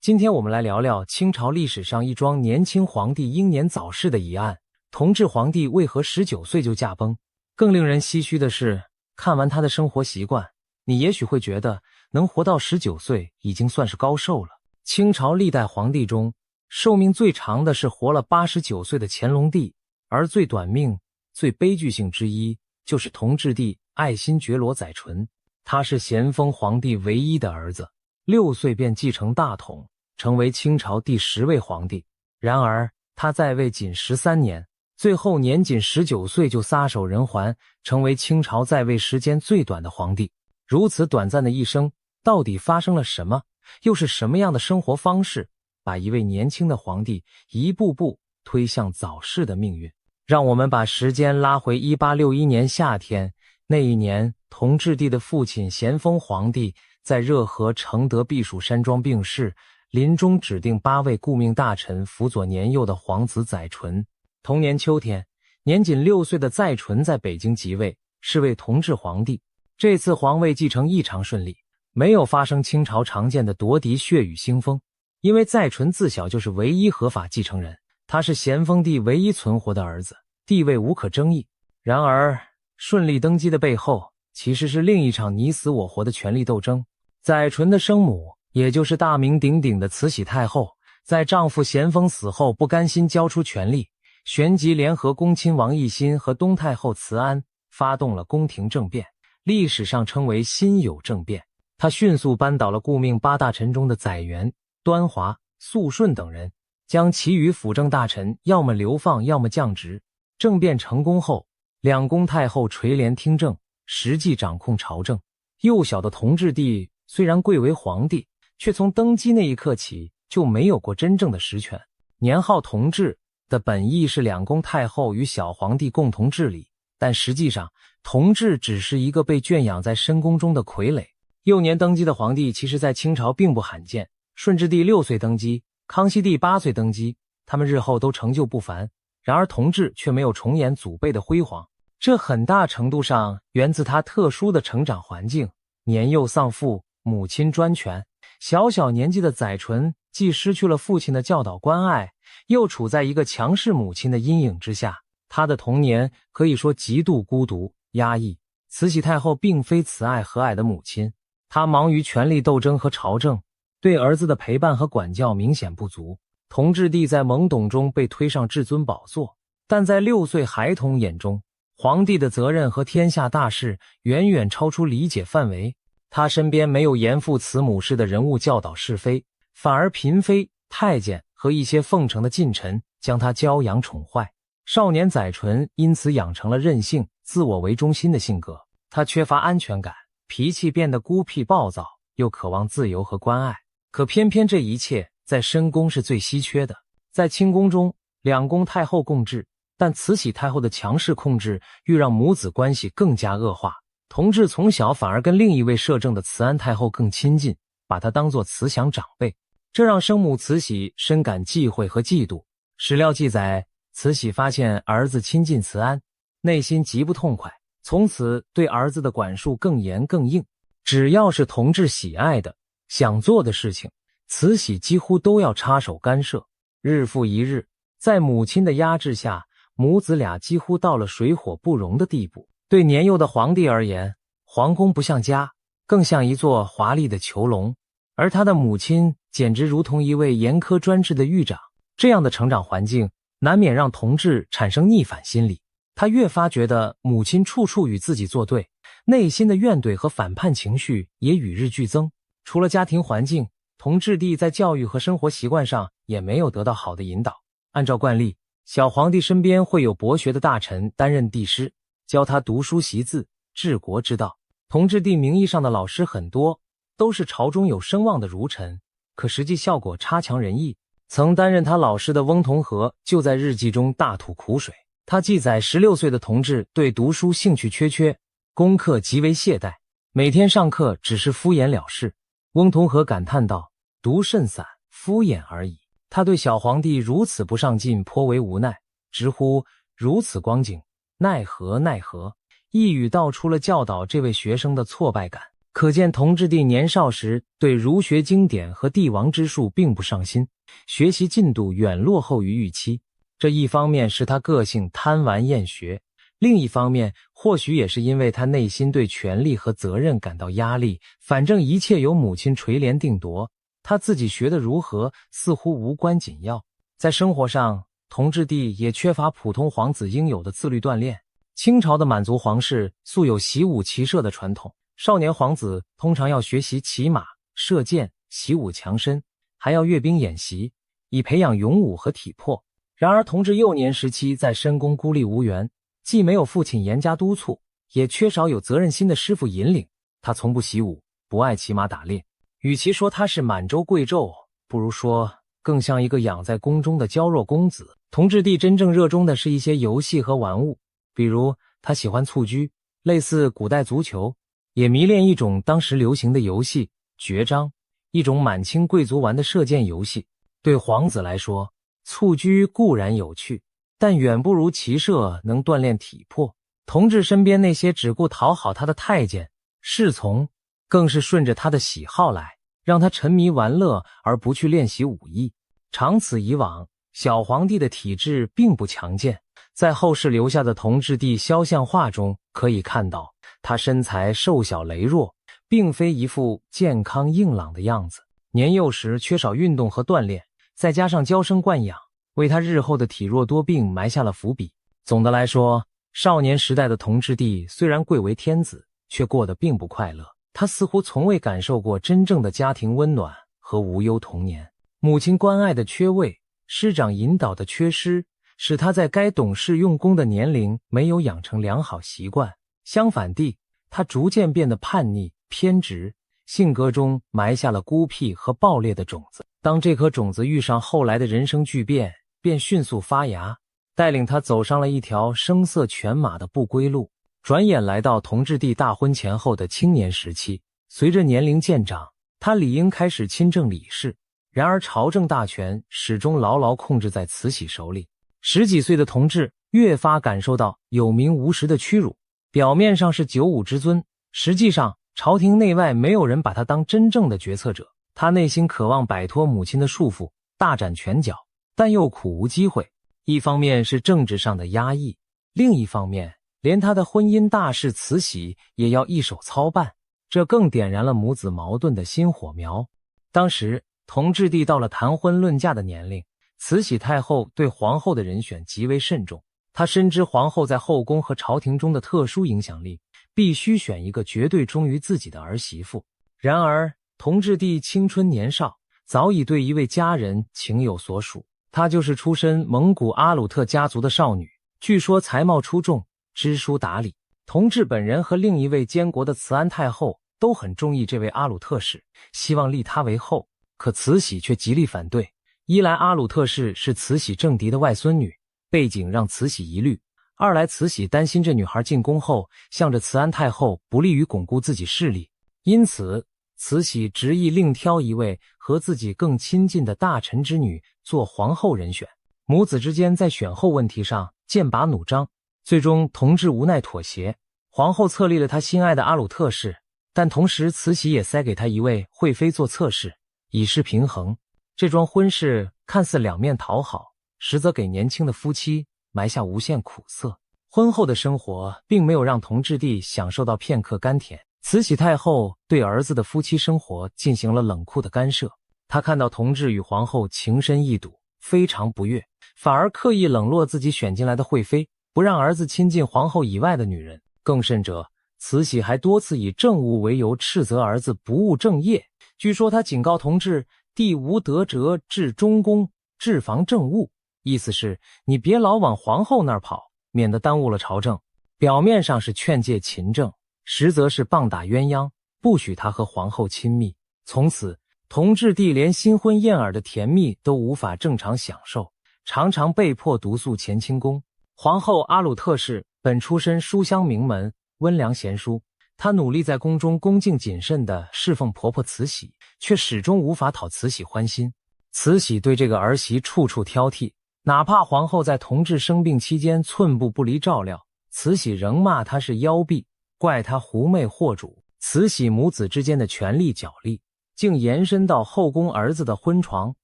今天我们来聊聊清朝历史上一桩年轻皇帝英年早逝的疑案，同治皇帝为何19岁就驾崩？更令人唏嘘的是，看完他的生活习惯，你也许会觉得能活到19岁已经算是高寿了。清朝历代皇帝中，寿命最长的是活了89岁的乾隆帝，而最短命、最悲剧性之一就是同治帝爱新觉罗载淳。他是咸丰皇帝唯一的儿子，6岁便继承大统，成为清朝第10位皇帝。然而他在位仅13年，最后年仅19岁就撒手人寰，成为清朝在位时间最短的皇帝。如此短暂的一生，到底发生了什么？又是什么样的生活方式，把一位年轻的皇帝一步步推向早逝的命运？让我们把时间拉回1861年夏天，那一年同治帝的父亲咸丰皇帝在热河承德避暑山庄病逝，临终指定8位顾命大臣辅佐年幼的皇子载淳。同年秋天，年仅6岁的载淳在北京即位，是为同治皇帝。这次皇位继承异常顺利，没有发生清朝常见的夺嫡血雨腥风，因为载淳自小就是唯一合法继承人，他是咸丰帝唯一存活的儿子，地位无可争议。然而顺利登基的背后，其实是另一场你死我活的权力斗争。载淳的生母，也就是大名鼎鼎的慈禧太后，在丈夫咸丰死后不甘心交出权力，旋即联合恭亲王奕欣和东太后慈安，发动了宫廷政变，历史上称为辛酉政变。他迅速扳倒了顾命8大臣中的载垣、端华、肃顺等人，将其余辅政大臣要么流放，要么降职。政变成功后，两宫太后垂帘听政，实际掌控朝政。幼小的同治帝虽然贵为皇帝，却从登基那一刻起就没有过真正的实权。年号同治的本意是两宫太后与小皇帝共同治理，但实际上同治只是一个被圈养在深宫中的傀儡。幼年登基的皇帝其实在清朝并不罕见，顺治帝6岁登基，康熙帝8岁登基，他们日后都成就不凡。然而同治却没有重演祖辈的辉煌，这很大程度上源自他特殊的成长环境。年幼丧父，母亲专权，小小年纪的载淳既失去了父亲的教导关爱，又处在一个强势母亲的阴影之下。他的童年可以说极度孤独压抑。慈禧太后并非慈爱和蔼的母亲，她忙于权力斗争和朝政，对儿子的陪伴和管教明显不足。同治帝在懵懂中被推上至尊宝座，但在6岁孩童眼中，皇帝的责任和天下大事远远超出理解范围。他身边没有严父慈母式的人物教导是非，反而嫔妃、太监和一些奉承的近臣将他教养宠坏。少年载淳因此养成了任性、自我为中心的性格，他缺乏安全感，脾气变得孤僻暴躁，又渴望自由和关爱。可偏偏这一切在深宫是最稀缺的。在清宫中，两宫太后共治，但慈禧太后的强势控制欲让母子关系更加恶化。同治从小反而跟另一位摄政的慈安太后更亲近，把她当作慈祥长辈，这让生母慈禧深感忌讳和嫉妒。史料记载，慈禧发现儿子亲近慈安，内心极不痛快，从此对儿子的管束更严更硬。只要是同治喜爱的、想做的事情，慈禧几乎都要插手干涉。日复一日，在母亲的压制下，母子俩几乎到了水火不容的地步。对年幼的皇帝而言，皇宫不像家，更像一座华丽的囚笼，而他的母亲简直如同一位严苛专制的狱长。这样的成长环境难免让同治产生逆反心理，他越发觉得母亲处处与自己作对，内心的怨怼和反叛情绪也与日俱增。除了家庭环境，同治帝在教育和生活习惯上也没有得到好的引导。按照惯例，小皇帝身边会有博学的大臣担任帝师，教他读书习字、治国之道。同治帝名义上的老师很多都是朝中有声望的儒臣，可实际效果差强人意。曾担任他老师的翁同龢就在日记中大吐苦水。他记载16岁的同治对读书兴趣缺，功课极为懈怠，每天上课只是敷衍了事。翁同龢感叹道：“读甚散，敷衍而已。”他对小皇帝如此不上进颇为无奈，直呼如此光景，奈何奈何。一语道出了教导这位学生的挫败感。可见同治帝年少时对儒学经典和帝王之术并不上心，学习进度远落后于预期。这一方面是他个性贪玩厌学，另一方面或许也是因为他内心对权力和责任感到压力，反正一切由母亲垂帘定夺，他自己学得如何似乎无关紧要。在生活上，同治帝也缺乏普通皇子应有的自律锻炼。清朝的满族皇室素有习武骑射的传统，少年皇子通常要学习骑马、射箭、习武强身，还要阅兵演习，以培养勇武和体魄。然而同治幼年时期在深宫孤立无援，既没有父亲严加督促，也缺少有责任心的师傅引领，他从不习武，不爱骑马打猎。与其说他是满洲贵胄，不如说更像一个养在宫中的娇弱公子。同治帝真正热衷的是一些游戏和玩物，比如他喜欢蹴鞠，类似古代足球，也迷恋一种当时流行的游戏绝章，一种满清贵族玩的射箭游戏。对皇子来说，蹴鞠固然有趣，但远不如骑射能锻炼体魄。同治身边那些只顾讨好他的太监、侍从，更是顺着他的喜好来，让他沉迷玩乐而不去练习武艺。长此以往，小皇帝的体质并不强健。在后世留下的同治帝肖像画中可以看到，他身材瘦小羸弱，并非一副健康硬朗的样子。年幼时缺少运动和锻炼，再加上娇生惯养，为他日后的体弱多病埋下了伏笔。总的来说，少年时代的同治帝虽然贵为天子，却过得并不快乐。他似乎从未感受过真正的家庭温暖和无忧童年。母亲关爱的缺位，师长引导的缺失，使他在该懂事用功的年龄没有养成良好习惯。相反地，他逐渐变得叛逆偏执，性格中埋下了孤僻和暴烈的种子。当这颗种子遇上后来的人生巨变，便迅速发芽，带领他走上了一条声色犬马的不归路。转眼来到同治帝大婚前后的青年时期，随着年龄渐长，他理应开始亲政理事，然而朝政大权始终牢牢控制在慈禧手里。10几岁的同治越发感受到有名无实的屈辱，表面上是95之尊，实际上朝廷内外没有人把他当真正的决策者。他内心渴望摆脱母亲的束缚，大展拳脚，但又苦无机会。一方面是政治上的压抑，另一方面连他的婚姻大事慈禧也要一手操办，这更点燃了母子矛盾的新火苗。当时同治帝到了谈婚论嫁的年龄，慈禧太后对皇后的人选极为慎重。她深知皇后在后宫和朝廷中的特殊影响力，必须选一个绝对忠于自己的儿媳妇。然而同治帝青春年少，早已对一位佳人情有所属。她就是出身蒙古阿鲁特家族的少女，据说才貌出众，知书达理。同治本人和另一位监国的慈安太后都很中意这位阿鲁特氏，希望立她为后，可慈禧却极力反对。一来阿鲁特氏是慈禧政敌的外孙女，背景让慈禧疑虑；二来慈禧担心这女孩进宫后向着慈安太后不利于巩固自己势力，因此慈禧执意另挑一位和自己更亲近的大臣之女做皇后人选。母子之间在选后问题上剑拔弩张，最终同治无奈妥协，皇后册立了他心爱的阿鲁特氏，但同时慈禧也塞给他一位惠妃做侧室，以示平衡。这桩婚事看似两面讨好，实则给年轻的夫妻埋下无限苦涩。婚后的生活并没有让同治帝享受到片刻甘甜。慈禧太后对儿子的夫妻生活进行了冷酷的干涉，她看到同治与皇后情深意笃，非常不悦，反而刻意冷落自己选进来的惠妃，不让儿子亲近皇后以外的女人。更甚者，慈禧还多次以政务为由斥责儿子不务正业。据说她警告同治，帝无德折至中宫，治防政务，意思是你别老往皇后那儿跑，免得耽误了朝政。表面上是劝诫勤政，实则是棒打鸳鸯，不许他和皇后亲密。从此同治帝连新婚燕尔的甜蜜都无法正常享受，常常被迫独宿乾清宫。皇后阿鲁特氏本出身书香名门，温良贤淑，她努力在宫中恭敬谨慎地侍奉婆婆慈禧，却始终无法讨慈禧欢心。慈禧对这个儿媳处处挑剔，哪怕皇后在同治生病期间寸步不离照料，慈禧仍骂她是妖婢，怪她狐媚惑主。慈禧母子之间的权力角力，竟延伸到后宫儿子的婚床，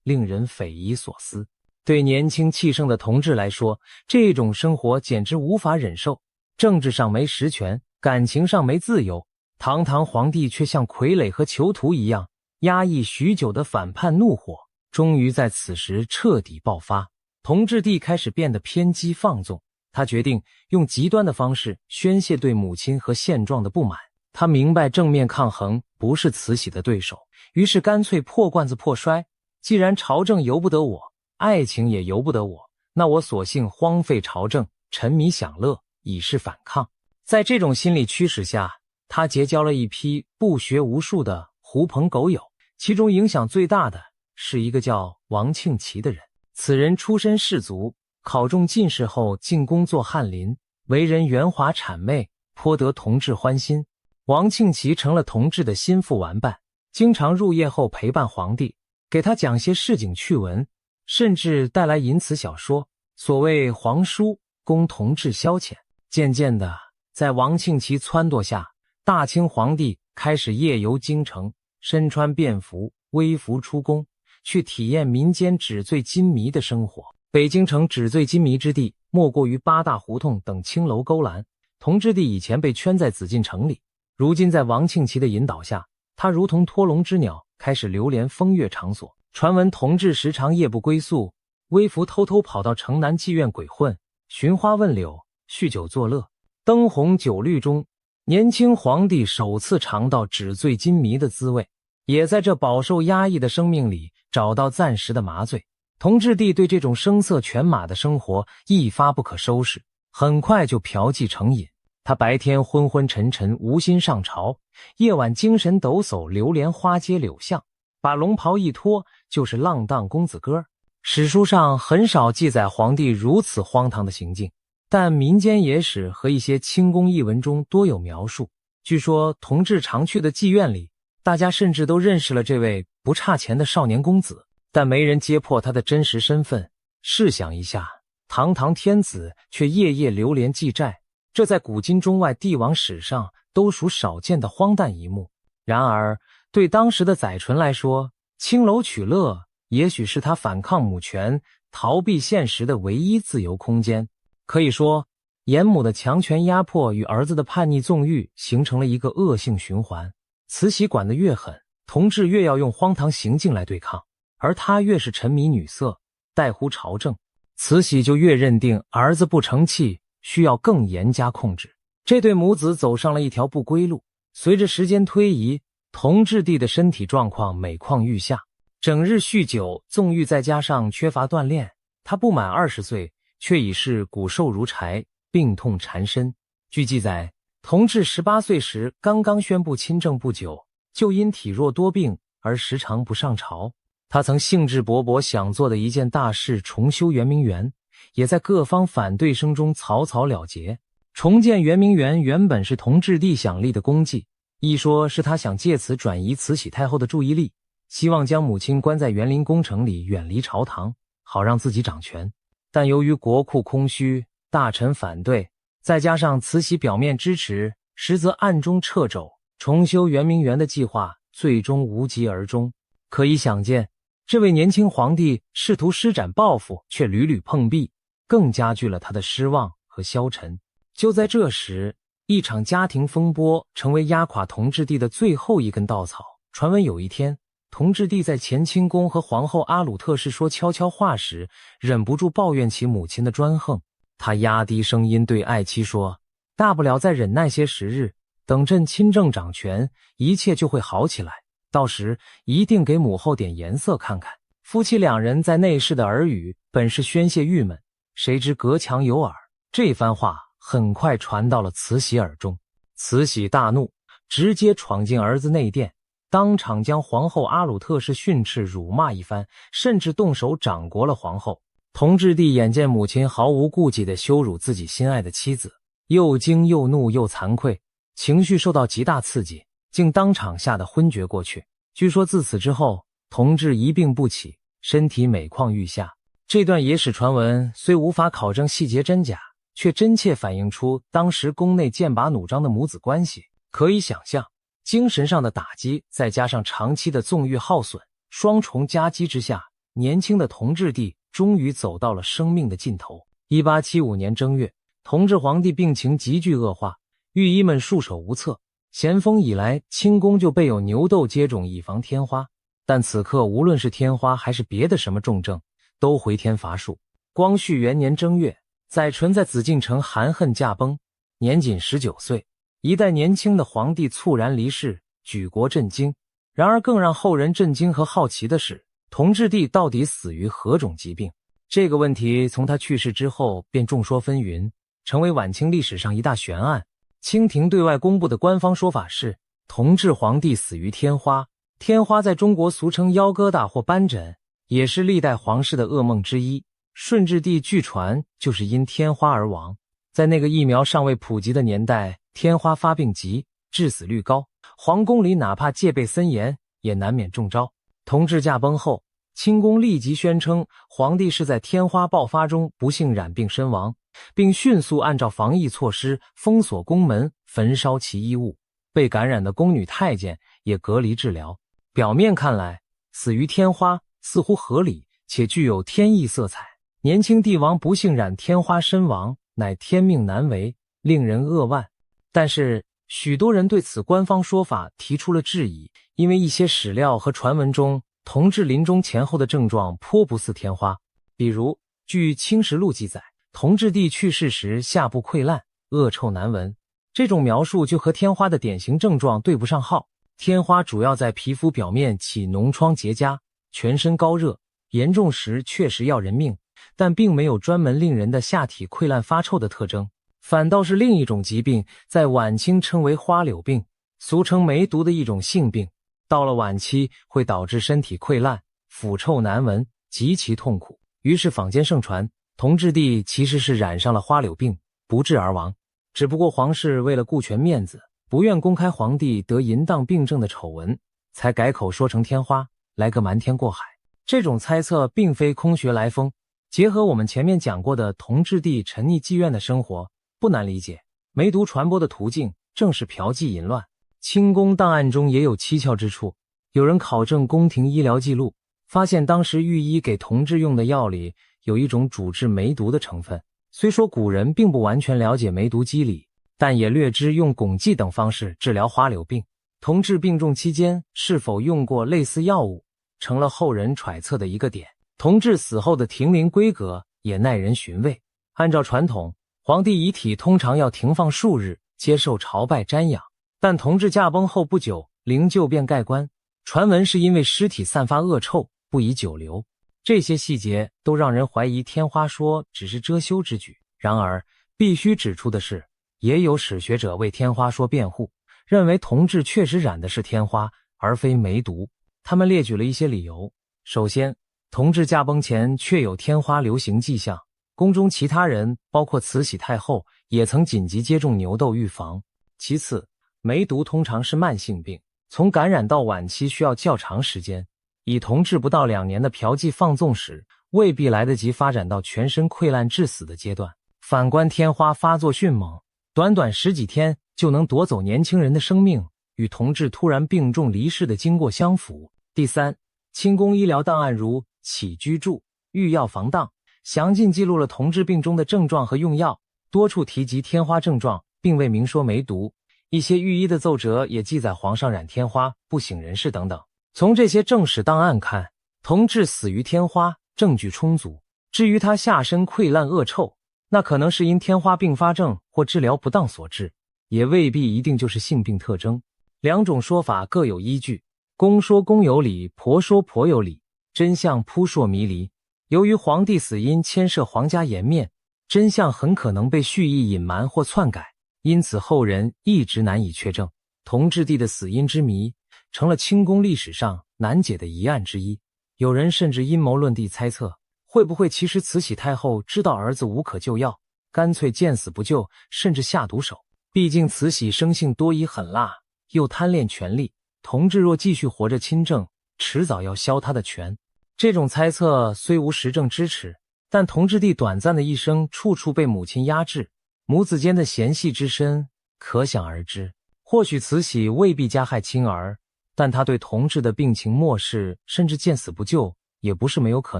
令人匪夷所思。对年轻气盛的同志来说，这种生活简直无法忍受。政治上没实权，感情上没自由，堂堂皇帝却像傀儡和囚徒一样，压抑许久的反叛怒火，终于在此时彻底爆发。同治帝开始变得偏激放纵，他决定用极端的方式宣泄对母亲和现状的不满。他明白正面抗衡不是慈禧的对手，于是干脆破罐子破摔。既然朝政由不得我，爱情也由不得我，那我索性荒废朝政，沉迷享乐，以示反抗。在这种心理驱使下，他结交了一批不学无术的狐朋狗友，其中影响最大的是一个叫王庆祺的人。此人出身士族，考中进士后进宫做翰林，为人圆滑谄媚，颇得同治欢心。王庆祺成了同治的心腹玩伴，经常入夜后陪伴皇帝，给他讲些市井趣闻，甚至带来淫词小说，所谓皇书，供同治消遣。渐渐的，在王庆祺撺掇下，大清皇帝开始夜游京城，身穿便服，微服出宫，去体验民间纸醉金迷的生活。北京城纸醉金迷之地，莫过于八大胡同等青楼勾栏。同治帝以前被圈在紫禁城里，如今在王庆祺的引导下，他如同脱笼之鸟，开始流连风月场所。传闻同治时常夜不归宿，微服偷偷跑到城南妓院鬼混，寻花问柳，酗酒作乐。灯红酒绿中，年轻皇帝首次尝到纸醉金迷的滋味，也在这饱受压抑的生命里找到暂时的麻醉。同治帝对这种声色犬马的生活一发不可收拾，很快就嫖妓成瘾。他白天昏昏沉沉无心上朝，夜晚精神抖擞流连花街柳巷，把龙袍一脱就是浪荡公子哥。史书上很少记载皇帝如此荒唐的行径，但民间野史和一些清宫异闻中多有描述。据说同治常去的妓院里，大家甚至都认识了这位不差钱的少年公子，但没人揭破他的真实身份。试想一下，堂堂天子却夜夜流连妓寨，这在古今中外帝王史上都属少见的荒诞一幕。然而对当时的载淳来说，青楼取乐也许是他反抗母权、逃避现实的唯一自由空间。可以说，严母的强权压迫与儿子的叛逆纵欲形成了一个恶性循环。慈禧管得越狠，同治越要用荒唐行径来对抗，而他越是沉迷女色，怠忽朝政，慈禧就越认定儿子不成器，需要更严加控制。这对母子走上了一条不归路。随着时间推移，同治帝的身体状况每况愈下，整日酗酒纵欲，再加上缺乏锻炼，他不满20岁却已是骨瘦如柴，病痛缠身。据记载，同治18岁时刚刚宣布亲政不久，就因体弱多病而时常不上朝。他曾兴致勃勃想做的一件大事重修圆明园，也在各方反对声中草草了结。重建圆明园原本是同治帝想立的功绩，一说是他想借此转移慈禧太后的注意力，希望将母亲关在园林工程里远离朝堂，好让自己掌权。但由于国库空虚，大臣反对，再加上慈禧表面支持，实则暗中掣肘，重修圆明园的计划最终无疾而终。可以想见，这位年轻皇帝试图施展抱负，却屡屡碰壁，更加剧了他的失望和消沉。就在这时，一场家庭风波成为压垮同治帝的最后一根稻草。传闻有一天，同治帝在乾清宫和皇后阿鲁特氏说悄悄话时，忍不住抱怨起母亲的专横。他压低声音对爱妻说，大不了再忍耐些时日，等朕亲政掌权，一切就会好起来，到时一定给母后点颜色看看。夫妻两人在内室的耳语本是宣泄郁闷，谁知隔墙有耳，这番话很快传到了慈禧耳中。慈禧大怒，直接闯进儿子内殿，当场将皇后阿鲁特氏训斥辱骂一番，甚至动手掌掴了皇后。同治帝眼见母亲毫无顾忌地羞辱自己心爱的妻子，又惊又怒又惭愧，情绪受到极大刺激，竟当场吓得昏厥过去。据说自此之后，同治一病不起，身体每况愈下。这段野史传闻虽无法考证细节真假，却真切反映出当时宫内剑拔弩张的母子关系。可以想象，精神上的打击再加上长期的纵欲耗损，双重夹击之下，年轻的同治帝终于走到了生命的尽头。1875年正月，同治皇帝病情急剧恶化，御医们束手无策。咸丰以来，清宫就备有牛痘接种以防天花，但此刻无论是天花还是别的什么重症，都回天乏术。光绪元年正月，载淳在紫禁城含恨驾崩，年仅19岁。一代年轻的皇帝猝然离世，举国震惊。然而更让后人震惊和好奇的是，同治帝到底死于何种疾病？这个问题从他去世之后便众说纷纭，成为晚清历史上一大悬案。清廷对外公布的官方说法是，同治皇帝死于天花。天花在中国俗称腰疙瘩或斑疹，也是历代皇室的噩梦之一。顺治帝据传就是因天花而亡。在那个疫苗尚未普及的年代，天花发病急，致死率高，皇宫里哪怕戒备森严，也难免中招。同治驾崩后，清宫立即宣称皇帝是在天花爆发中不幸染病身亡，并迅速按照防疫措施封锁宫门，焚烧其衣物。被感染的宫女太监也隔离治疗。表面看来，死于天花似乎合理，且具有天意色彩。年轻帝王不幸染天花身亡，乃天命难违，令人扼腕。但是许多人对此官方说法提出了质疑，因为一些史料和传闻中，同治临终前后的症状颇不似天花。比如据《清实录》记载，同治帝去世时下部溃烂，恶臭难闻，这种描述就和天花的典型症状对不上号。天花主要在皮肤表面起脓疮结痂，全身高热，严重时确实要人命，但并没有专门令人的下体溃烂发臭的特征。反倒是另一种疾病，在晚清称为花柳病，俗称梅毒的一种性病，到了晚期会导致身体溃烂，腐臭难闻，极其痛苦。于是坊间盛传，同治帝其实是染上了花柳病，不治而亡。只不过皇室为了顾全面子，不愿公开皇帝得淫荡病症的丑闻，才改口说成天花，来个瞒天过海。这种猜测并非空穴来风，结合我们前面讲过的同治帝沉溺妓院的生活，不难理解，梅毒传播的途径正是嫖妓淫乱。清宫档案中也有蹊跷之处，有人考证宫廷医疗记录，发现当时御医给同治用的药里有一种主治梅毒的成分。虽说古人并不完全了解梅毒机理，但也略知用汞剂等方式治疗花柳病。同治病重期间是否用过类似药物，成了后人揣测的一个点。同治死后的停灵规格也耐人寻味。按照传统，皇帝遗体通常要停放数日，接受朝拜瞻仰，但同治驾崩后不久，灵柩便盖棺，传闻是因为尸体散发恶臭，不宜久留。这些细节都让人怀疑天花说只是遮羞之举。然而必须指出的是，也有史学者为天花说辩护，认为同治确实染的是天花，而非梅毒。他们列举了一些理由。首先，同治驾崩前确有天花流行迹象，宫中其他人包括慈禧太后也曾紧急接种牛痘预防。其次，梅毒通常是慢性病，从感染到晚期需要较长时间，以同治不到2年的嫖妓放纵时，未必来得及发展到全身溃烂致死的阶段。反观天花发作迅猛，短短10几天就能夺走年轻人的生命，与同治突然病重离世的经过相符。第三，清宫医疗档案如起居注、御药防荡，详尽记录了同治病中的症状和用药，多处提及天花症状，并未明说梅毒。一些御医的奏折也记载皇上染天花、不省人事等等。从这些正史档案看，同治死于天花，证据充足。至于他下身溃烂恶臭，那可能是因天花并发症或治疗不当所致，也未必一定就是性病特征。两种说法各有依据，公说公有理，婆说婆有理，真相扑朔迷离。由于皇帝死因牵涉皇家颜面，真相很可能被蓄意隐瞒或篡改，因此后人一直难以确证。同治帝的死因之谜成了清宫历史上难解的疑案之一。有人甚至阴谋论地猜测，会不会其实慈禧太后知道儿子无可救药，干脆见死不救，甚至下毒手。毕竟慈禧生性多疑狠辣，又贪恋权力，同治若继续活着亲政，迟早要削他的权。这种猜测虽无实证支持，但同治帝短暂的一生处处被母亲压制，母子间的嫌隙之深可想而知。或许慈禧未必加害亲儿，但她对同治的病情漠视，甚至见死不救，也不是没有可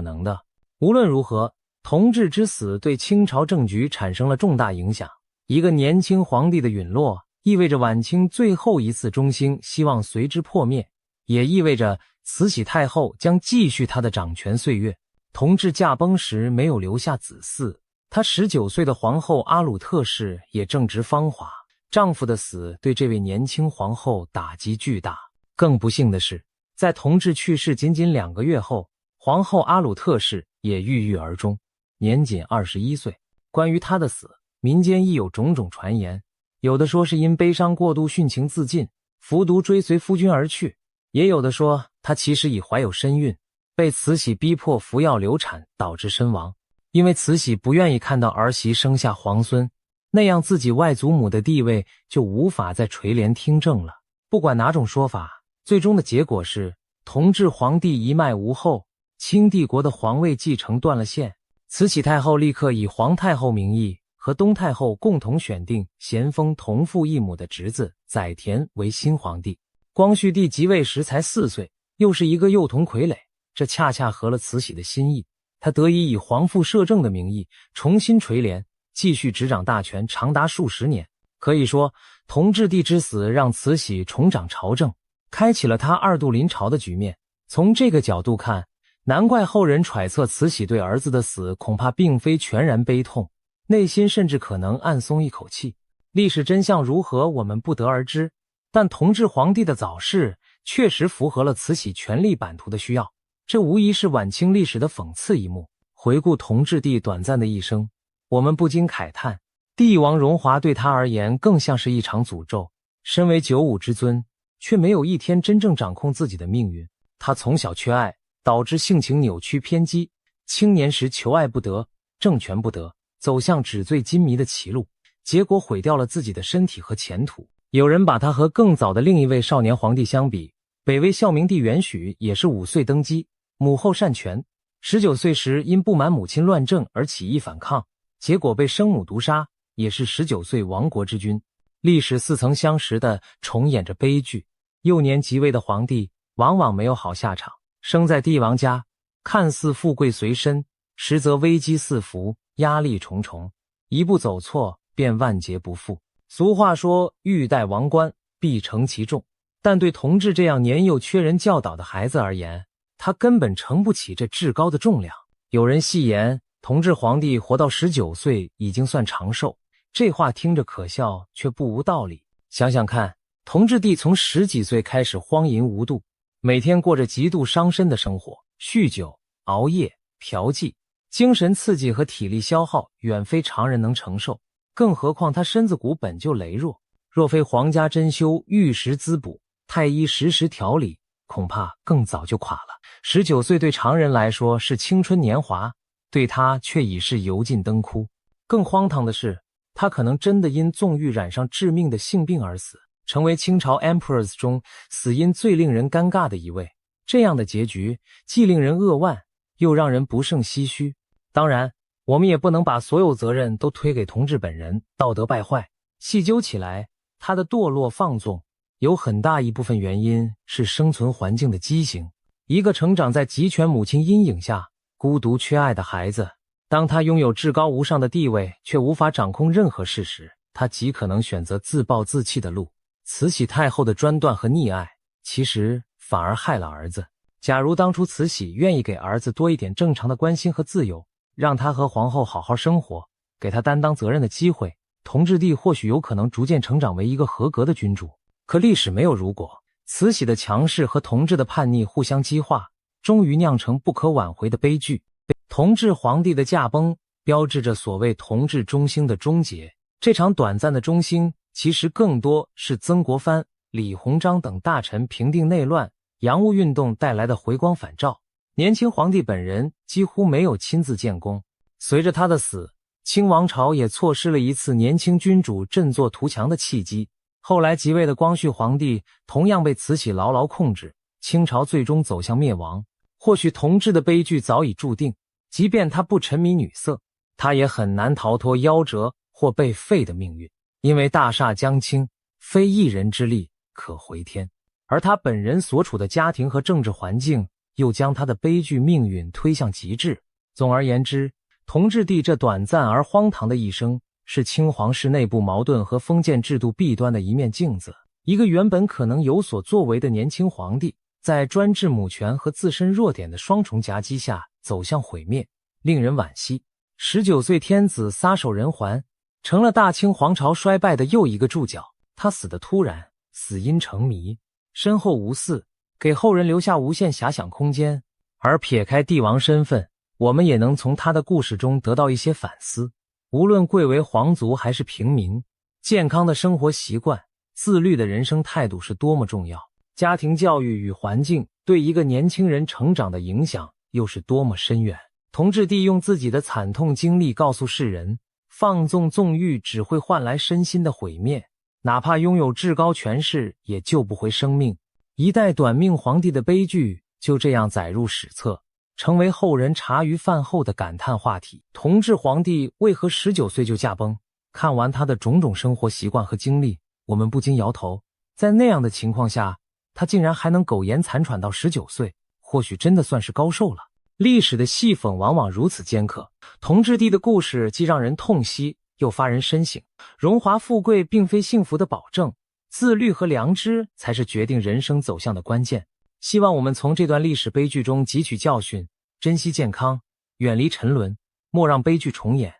能的。无论如何，同治之死对清朝政局产生了重大影响。一个年轻皇帝的陨落，意味着晚清最后一次中兴希望随之破灭，也意味着慈禧太后将继续她的掌权岁月。同治驾崩时没有留下子嗣，她19岁的皇后阿鲁特氏也正值芳华，丈夫的死对这位年轻皇后打击巨大。更不幸的是，在同治去世仅仅2个月后，皇后阿鲁特氏也郁郁而终，年仅21岁。关于她的死，民间亦有种种传言，有的说是因悲伤过度殉情自尽，服毒追随夫君而去，也有的说她其实已怀有身孕，被慈禧逼迫服药流产导致身亡。因为慈禧不愿意看到儿媳生下皇孙，那样自己外祖母的地位就无法再垂帘听政了。不管哪种说法，最终的结果是同治皇帝一脉无后，清帝国的皇位继承断了线。慈禧太后立刻以皇太后名义和东太后共同选定咸丰同父异母的侄子载湉为新皇帝。光绪帝即位时才4岁，又是一个幼童傀儡，这恰恰合了慈禧的心意。他得以以皇父摄政的名义重新垂帘，继续执掌大权长达数十年。可以说，同治帝之死让慈禧重掌朝政，开启了他2度临朝的局面。从这个角度看，难怪后人揣测慈禧对儿子的死恐怕并非全然悲痛，内心甚至可能暗松一口气。历史真相如何，我们不得而知，但同治皇帝的早逝确实符合了慈禧权力版图的需要。这无疑是晚清历史的讽刺一幕。回顾同治帝短暂的一生，我们不禁慨叹，帝王荣华对他而言更像是一场诅咒。身为95之尊，却没有一天真正掌控自己的命运。他从小缺爱，导致性情扭曲偏激，青年时求爱不得，政权不得，走向纸醉金迷的歧路，结果毁掉了自己的身体和前途。有人把他和更早的另一位少年皇帝相比，北魏孝明帝元许也是5岁登基，母后擅权，19岁时因不满母亲乱政而起义反抗，结果被生母毒杀，也是19岁亡国之君。历史似曾相识地重演着悲剧。幼年即位的皇帝往往没有好下场，生在帝王家，看似富贵随身，实则危机四伏，压力重重，一步走错便万劫不复。俗话说，欲戴王冠，必承其重。但对同治这样年幼缺人教导的孩子而言，他根本承不起这至高的重量。有人戏言，同治皇帝活到19岁已经算长寿，这话听着可笑，却不无道理。想想看，同治帝从10几岁开始荒淫无度，每天过着极度伤身的生活，酗酒、熬夜、嫖妓，精神刺激和体力消耗远非常人能承受。更何况他身子骨本就羸弱，若非皇家珍馐玉石滋补，太医时时调理，恐怕更早就垮了。19岁对常人来说是青春年华，对他却已是油尽灯枯。更荒唐的是，他可能真的因纵欲染上致命的性病而死，成为清朝 emperors 中死因最令人尴尬的一位。这样的结局既令人扼腕，又让人不胜唏嘘。当然，我们也不能把所有责任都推给同治本人，道德败坏。细究起来，他的堕落放纵有很大一部分原因是生存环境的畸形。一个成长在集权母亲阴影下，孤独缺爱的孩子，当他拥有至高无上的地位，却无法掌控任何事时，他极可能选择自暴自弃的路。慈禧太后的专断和溺爱，其实反而害了儿子。假如当初慈禧愿意给儿子多一点正常的关心和自由，让他和皇后好好生活，给他担当责任的机会，同治帝或许有可能逐渐成长为一个合格的君主。可历史没有如果，慈禧的强势和同治的叛逆互相激化，终于酿成不可挽回的悲剧。同治皇帝的驾崩标志着所谓同治中兴的终结。这场短暂的中兴其实更多是曾国藩、李鸿章等大臣平定内乱、洋务运动带来的回光返照。年轻皇帝本人几乎没有亲自建功。随着他的死，清王朝也错失了一次年轻君主振作图强的契机。后来即位的光绪皇帝同样被慈禧牢牢控制，清朝最终走向灭亡。或许同治的悲剧早已注定，即便他不沉迷女色，他也很难逃脱夭折或被废的命运。因为大厦将倾，非一人之力可回天。而他本人所处的家庭和政治环境又将他的悲剧命运推向极致。总而言之，同治帝这短暂而荒唐的一生，是清皇室内部矛盾和封建制度弊端的一面镜子。一个原本可能有所作为的年轻皇帝，在专制母权和自身弱点的双重夹击下走向毁灭，令人惋惜。19岁天子撒手人寰，成了大清皇朝衰败的又一个注脚。他死得突然，死因成谜，身后无嗣，给后人留下无限遐想空间。而撇开帝王身份，我们也能从他的故事中得到一些反思。无论贵为皇族还是平民，健康的生活习惯、自律的人生态度是多么重要。家庭教育与环境对一个年轻人成长的影响又是多么深远。同治帝用自己的惨痛经历告诉世人，放纵纵欲只会换来身心的毁灭，哪怕拥有至高权势也救不回生命。一代短命皇帝的悲剧就这样载入史册，成为后人茶余饭后的感叹话题。同治皇帝为何19岁就驾崩？看完他的种种生活习惯和经历，我们不禁摇头。在那样的情况下，他竟然还能苟延残喘到19岁，或许真的算是高寿了。历史的戏讽往往如此尖刻，同治帝的故事既让人痛惜，又发人深省。荣华富贵并非幸福的保证，自律和良知才是决定人生走向的关键。希望我们从这段历史悲剧中汲取教训，珍惜健康，远离沉沦，莫让悲剧重演。